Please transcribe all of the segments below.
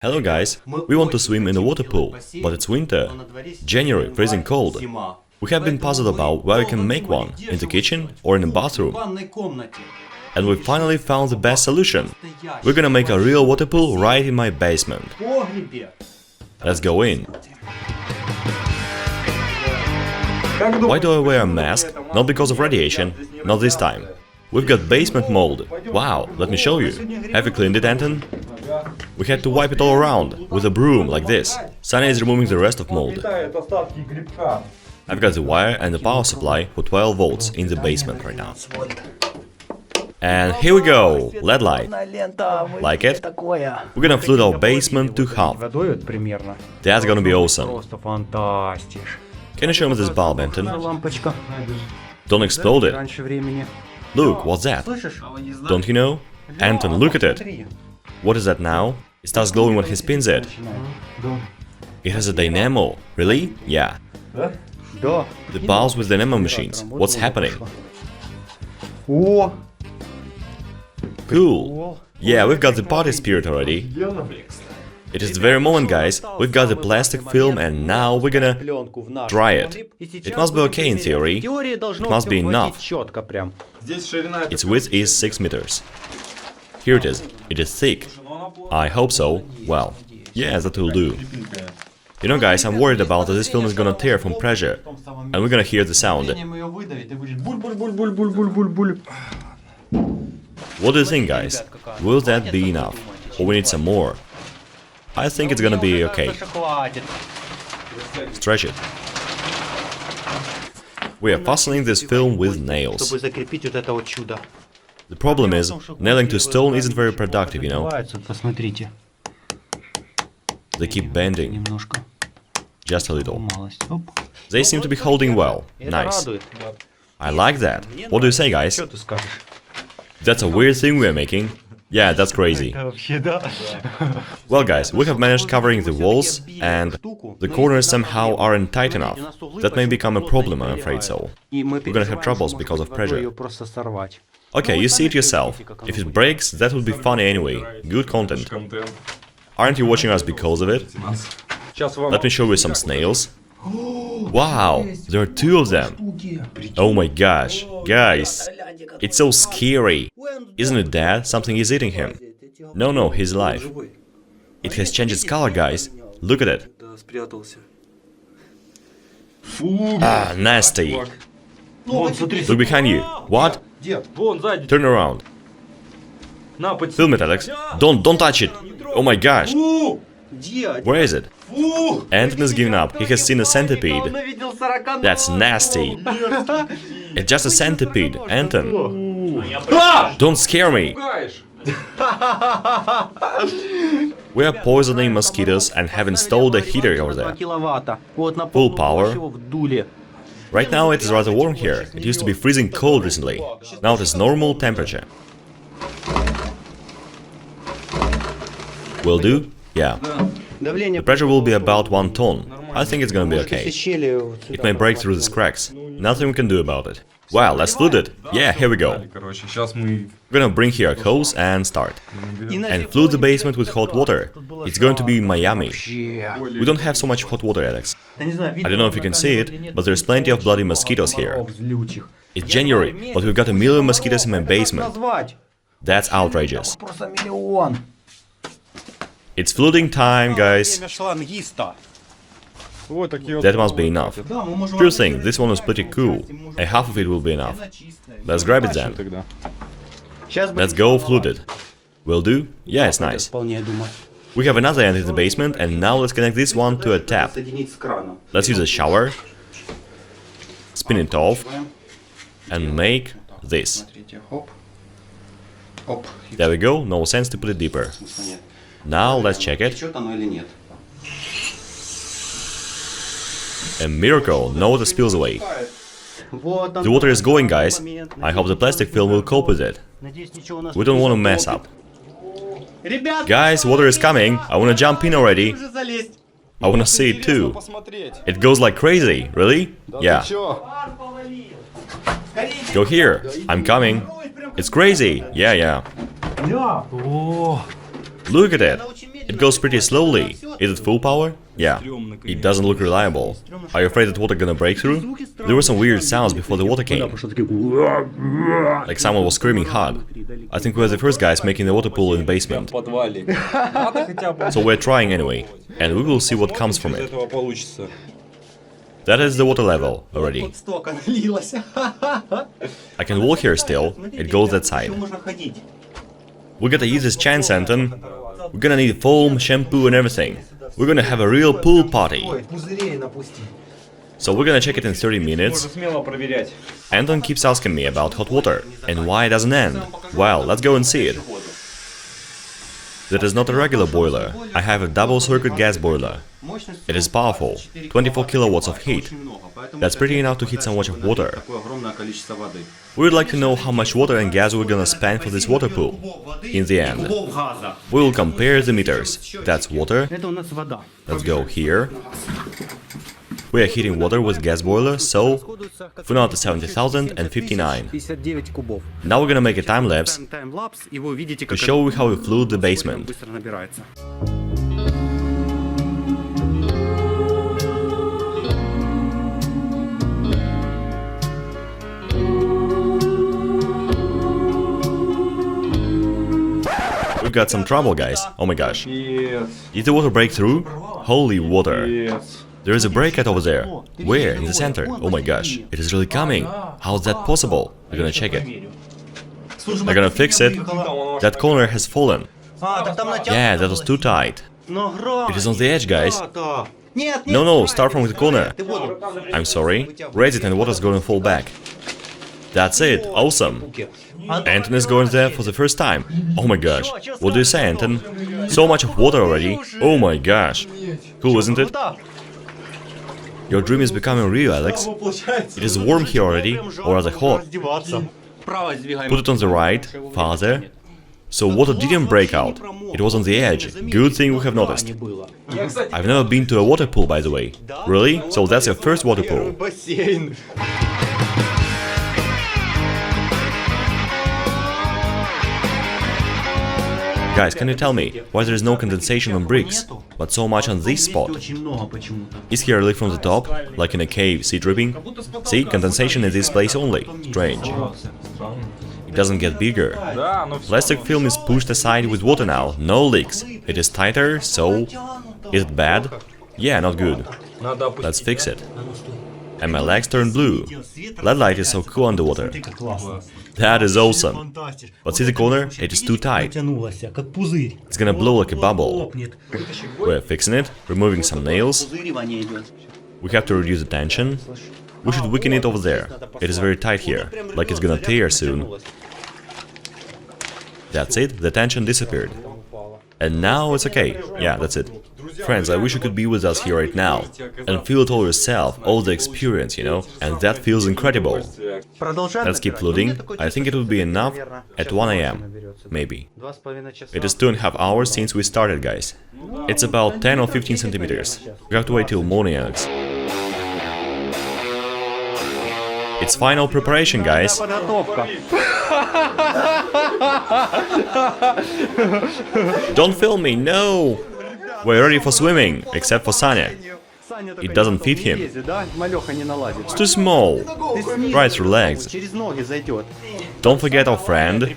Hello guys, we want to swim in a water pool, but it's winter, January, freezing cold. We have been puzzled about where we can make one, in the kitchen or in the bathroom. And we finally found the best solution. We're gonna make a real water pool right in my basement. Let's go in. Why do I wear a mask? Not because of radiation, not this time. We've got basement mold. Wow, let me show you. Have you cleaned it, Anton? We had to wipe it all around, with a broom, like this. Sunny is removing the rest of mold. I've got the wire and the power supply for 12 volts in the basement right now. And here we go, LED light. Like it? We're gonna flood our basement to half. That's gonna be awesome. Can you show me this bulb, Anton? Don't explode it. Look, what's that? Don't you know? Anton, look at it. What is that now? It starts glowing when he spins it. It has a dynamo. Really? Yeah. The bulbs with dynamo machines. What's happening? Cool. Yeah, we've got the party spirit already. It is the very moment, guys. We've got the plastic film and now we're gonna dry it. It must be okay in theory. It must be enough. Its width is 6 meters. Here it is. It is thick. I hope so. Well, yeah, that will do. You know, guys, I'm worried about that this film is gonna tear from pressure. And we're gonna hear the sound. What do you think, guys? Will that be enough? Or we need some more? I think it's gonna be okay. Stretch it. We are fastening this film with nails. The problem is, nailing to stone isn't very productive, you know? They keep bending. Just a little. They seem to be holding well. Nice. I like that. What do you say, guys? That's a weird thing we're making. Yeah, that's crazy. Well, guys, we have managed covering the walls, and the corners somehow aren't tight enough. That may become a problem, I'm afraid so. We're gonna have troubles because of pressure. Okay, you see it yourself. If it breaks, that would be funny anyway. Good content. Aren't you watching us because of it? Let me show you some snails. Wow, there are 2 of them. Oh my gosh, guys, it's so scary. Isn't it Dad? Something is eating him. No, he's alive. It has changed its color, guys. Look at it. Ah, nasty. Look behind you. What? Turn around. Film it, Alex. Don't touch it. Oh my gosh. Where is it? Anton is giving up. He has seen a centipede. That's nasty. It's just a centipede, Anton. Don't scare me. We are poisoning mosquitoes and have installed a heater over there. Full power. Right now it is rather warm here. It used to be freezing cold recently. Now it is normal temperature. Will do? Yeah. The pressure will be about 1 ton. I think it's gonna be okay. It may break through these cracks. Nothing we can do about it. Wow, let's flood it. Yeah, here we go. We're gonna bring here a hose and start. And flood the basement with hot water. It's going to be Miami. We don't have so much hot water, Alex. I don't know if you can see it, but there's plenty of bloody mosquitoes here. It's January, but we've got 1 million mosquitoes in my basement. That's outrageous. It's flooding time, guys. That must be enough. Sure thing, this one is pretty cool. A half of it will be enough. Let's grab it then. Let's go flood it. Will do? Yeah, it's nice. We have another end in the basement, and now let's connect this one to a tap. Let's use a shower. Spin it off. And make this. There we go, no sense to put it deeper. Now let's check it. A miracle, no water spills away. The water is going, guys. I hope the plastic film will cope with it. We don't want to mess up. Guys, water is coming. I want to jump in already. I want to see it too. It goes like crazy, really? Yeah. Go here. I'm coming. It's crazy. Yeah. Look at it. It goes pretty slowly. Is it full power? Yeah. It doesn't look reliable. Are you afraid that water gonna break through? There were some weird sounds before the water came. Like someone was screaming hard. I think we're the first guys making the water pool in the basement. So we're trying anyway. And we will see what comes from it. That is the water level already. I can walk here still. It goes that side. We gotta use this chance, Anton. We're gonna need foam, shampoo and everything. We're gonna have a real pool party. So we're gonna check it in 30 minutes. Anton keeps asking me about hot water and why it doesn't end. Well, let's go and see it. That is not a regular boiler. I have a double circuit gas boiler. It is powerful, 24 kilowatts of heat. That's pretty enough to heat so much of water. We would like to know how much water and gas we're gonna spend for this water pool. In the end, we will compare the meters. That's water. Let's go here. We are heating water with gas boiler, so for now to 70,000 and 59. Now we're gonna make a time lapse to show you how we fluid the basement. We've got some trouble, guys. Oh my gosh. Did the water break through? Holy water. There is a breakout over there. Where? In the center. Oh my gosh. It is really coming. How is that possible? We're gonna check it. We're gonna fix it. That corner has fallen. Yeah, that was too tight. It is on the edge, guys. No, start from the corner. I'm sorry. Raise it and water's gonna fall back. That's it. Awesome. Anton is going there for the first time. Oh my gosh. What do you say, Anton? So much of water already. Oh my gosh. Cool, isn't it? Your dream is becoming real, Alex. It is warm here already, or rather hot. Put it on the right, farther. So water didn't break out. It was on the edge. Good thing we have noticed. I've never been to a water pool, by the way. Really? So that's your first water pool? Guys, can you tell me why there is no condensation on bricks, but so much on this spot? Is here a leak from the top, like in a cave, see dripping? See, condensation in this place only. Strange. It doesn't get bigger. Plastic film is pushed aside with water now, no leaks. It is tighter, so... Is it bad? Yeah, not good. Let's fix it. And my legs turn blue. LED light is so cool underwater. That is awesome. But see the corner? It is too tight. It's gonna blow like a bubble. We're fixing it, removing some nails. We have to reduce the tension. We should weaken it over there. It is very tight here, like it's gonna tear soon. That's it, the tension disappeared. And now it's okay. Yeah, that's it. Friends, I wish you could be with us here right now and feel it all yourself, all the experience, you know, and that feels incredible. Let's keep flooding. I think it will be enough at 1 AM, maybe. It is 2.5 hours since we started, guys. It's about 10 or 15 centimeters. We have to wait till morning, Alex. It's final preparation, guys. Don't film me, no! We're ready for swimming, except for Sanya. It doesn't fit him. It's too small. Try to relax. Don't forget our friend.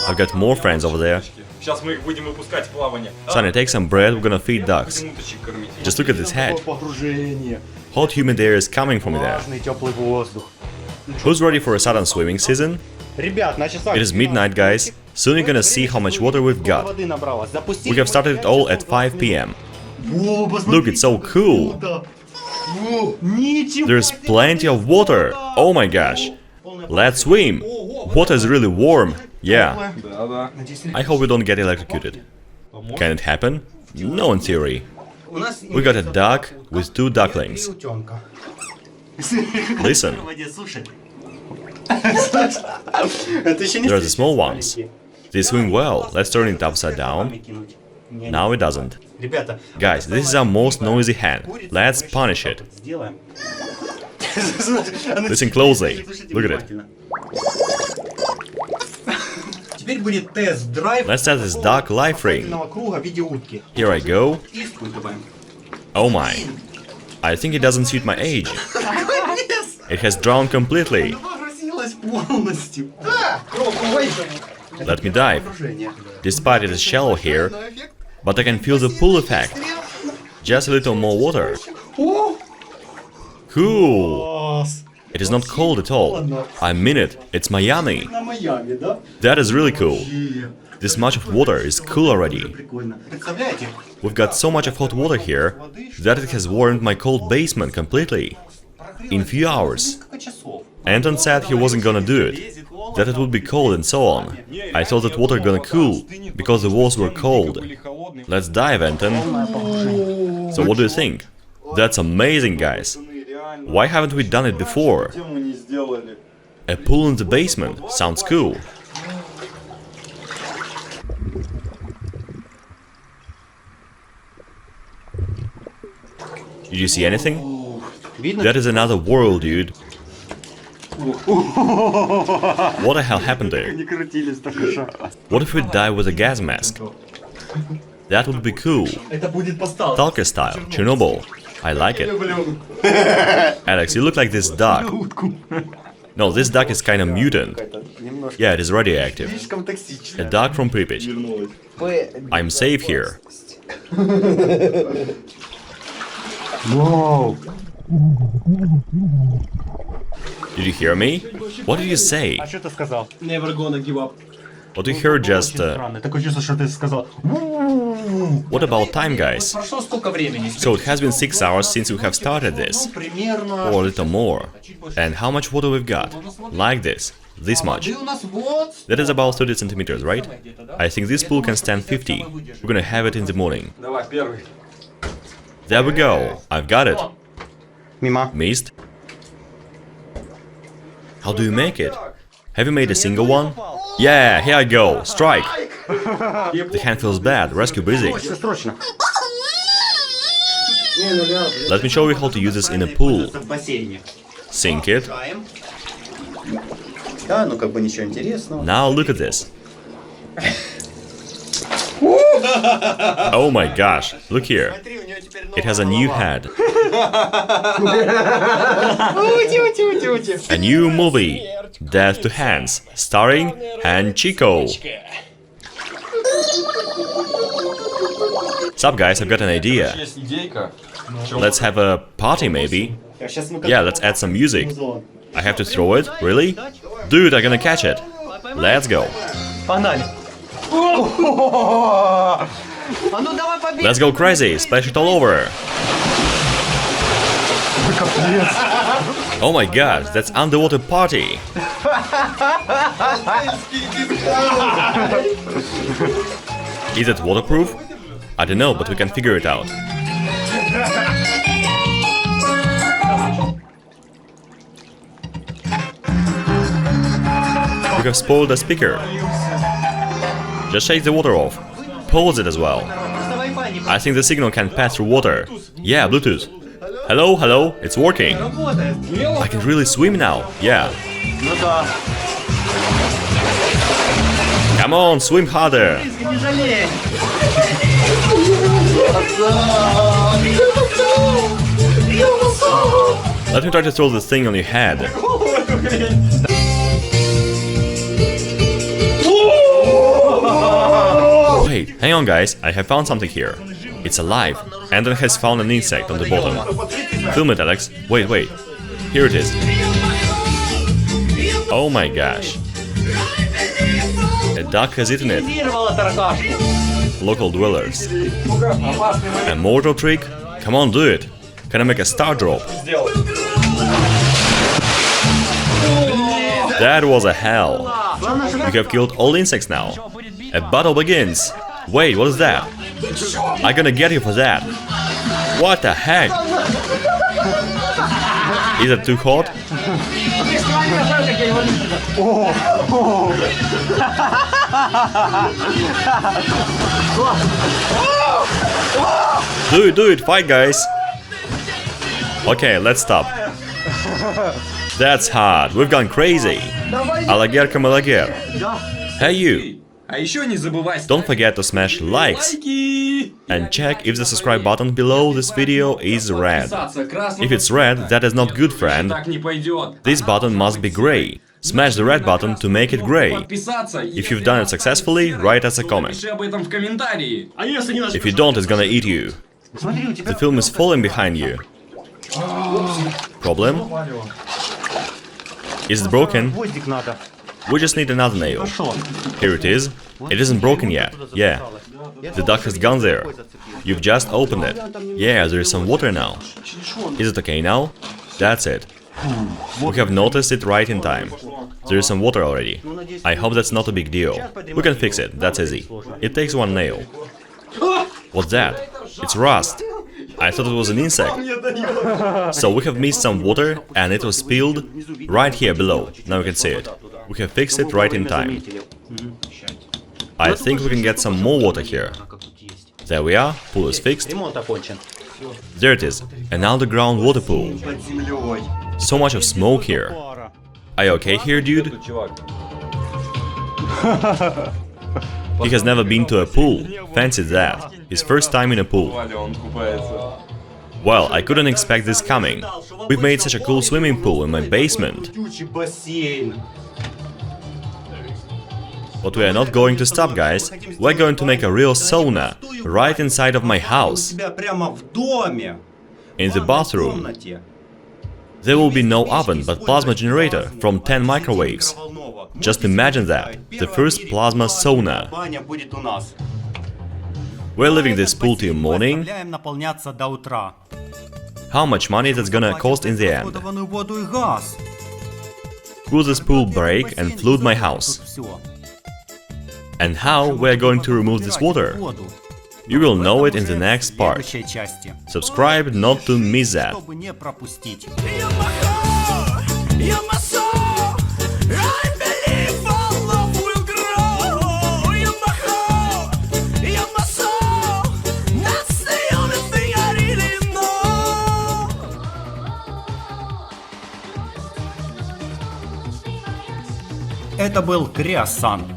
I've got more friends over there. Sanya, take some bread, we're gonna feed ducks. Just look at this head. Hot humid air is coming from there. Who's ready for a sudden swimming season? It is midnight, guys. Soon you're gonna see how much water we've got. We have started it all at 5 PM. Look, it's so cool. There's plenty of water. Oh my gosh. Let's swim. Water is really warm. Yeah. I hope we don't get electrocuted. Can it happen? No, in theory. We got a duck with 2 ducklings. Listen. There are the small ones. They swim well. Let's turn it upside down. Now it doesn't. Guys, this is our most noisy hen. Let's punish it. Listen closely. Look at it. Let's test this dark life ring. Here I go. Oh my. I think it doesn't suit my age. It has drowned completely. Let me dive. Despite it is shallow here, but I can feel the pull effect. Just a little more water. Cool. It is not cold at all. I mean it. It's Miami. That is really cool. This much of water is cool already. We've got so much of hot water here that it has warmed my cold basement completely. In few hours. Anton said he wasn't gonna do it, that it would be cold and so on. I thought that water gonna cool, because the walls were cold. Let's dive, Anton. So what do you think? That's amazing, guys. Why haven't we done it before? A pool in the basement sounds cool. Did you see anything? That is another world, dude. What the hell happened there? What if we die with a gas mask? That would be cool. Stalker style, Chernobyl. I like it. Alex, you look like this duck. No, this duck is kinda mutant. Yeah, it is radioactive. A duck from Pripyat. I'm safe here. Whoa! Did you hear me? What did you say? А что ты сказал? Never gonna give up. What you heard just... Странно. Такое чувство, что ты сказал. What about time, guys? Прошло сколько времени? So it has been 6 hours since we have started this. Примерно. Or a little more. And how much water we've got? Like this. This much. У нас вот. That is about 30 centimeters, right? I think this pool can stand 50. We're gonna have it in the morning. Давай, первый. There we go. I've got it. Мимо. Missed? How do you make it? Have you made a single one? Yeah, here I go. Strike. The hand feels bad. Rescue busy. Срочно, срочно. Let me show you how to use this in a pool. Sink it. Да, ну как бы ничего интересного. Now look at this. Oh my gosh, look here. It has a new head. A new movie, Death to Hands, starring Han Chico. Sup guys, I've got an idea. Let's have a party maybe. Yeah, let's add some music. I have to throw it? Really? Dude, I'm gonna catch it. Let's go. Погнали. Let's go crazy, splash it all over. Oh my god, that's underwater party. Is it waterproof? I don't know, but we can figure it out. We have spoiled the speaker. Just shake the water off. Pause it as well. I think the signal can pass through water. Yeah, Bluetooth. Hello, hello, it's working. I can really swim now. Yeah. Come on, swim harder. Let me try to throw this thing on your head. Wait, hang on guys, I have found something here. It's alive. Anton has found an insect on the bottom. Film it, Alex. Wait, wait. Here it is. Oh my gosh. A duck has eaten it. Local dwellers. A mortal trick? Come on, do it. Can I make a star drop? That was a hell. We have killed all insects now. A battle begins. Wait, what is that? I'm gonna get you for that. What the heck? Is it too hot? Do it, fight guys. Okay, let's stop. That's hard, we've gone crazy. Alager come alager. Hey you, А еще не забывай Don't forget to smash likes лайки. and check if the subscribe button below this video is red. If it's red, that is not good, friend. Так не пойдет. This button must be gray. Smash the red button to make it gray. If you've done it successfully, write us a comment. Напиши об этом в комментарии. А если не If you don't, it's gonna eat you. Смотри, у тебя... The film is falling behind you. Problem? Is it broken? Гвоздик надо. We just need another nail. Хорошо. Here it is. It isn't broken yet. Yeah. The duck has gone there. You've just opened it. Yeah, there is some water now. Is it okay now? That's it. We have noticed it right in time. There is some water already. I hope that's not a big deal. We can fix it, that's easy. It takes one nail. What's that? It's rust. I thought it was an insect. So we have missed some water and it was spilled right here below. Now you can see it. We have fixed it right in time. I think we can get some more water here. There we are, pool is fixed. Ремонт окончен. There it is, an underground water pool. Под землей. So much of smoke here. Are you okay here, dude? He has never been to a pool. Fancy that. His first time in a pool. Well, I couldn't expect this coming. We've made such a cool swimming pool in my basement. Летучий бассейн. But we are not going to stop, guys. We're going to make a real sauna right inside of my У house, тебя прямо в доме. in the В bathroom. комнате. There will be no oven, but plasma generator from 10 microwaves. Just imagine that, the first plasma sauna. Баня будет у нас. We're leaving this pool till morning. Оставляем наполняться до утра. How much money that's gonna cost in the end? Расходованную воду и газ. Will this pool break and flood my house? Всё. And how we're going to remove this water? Воду. You will know it in the next part. В следующей части. Subscribe not to miss that. Чтобы не пропустить. Это был Kreosan.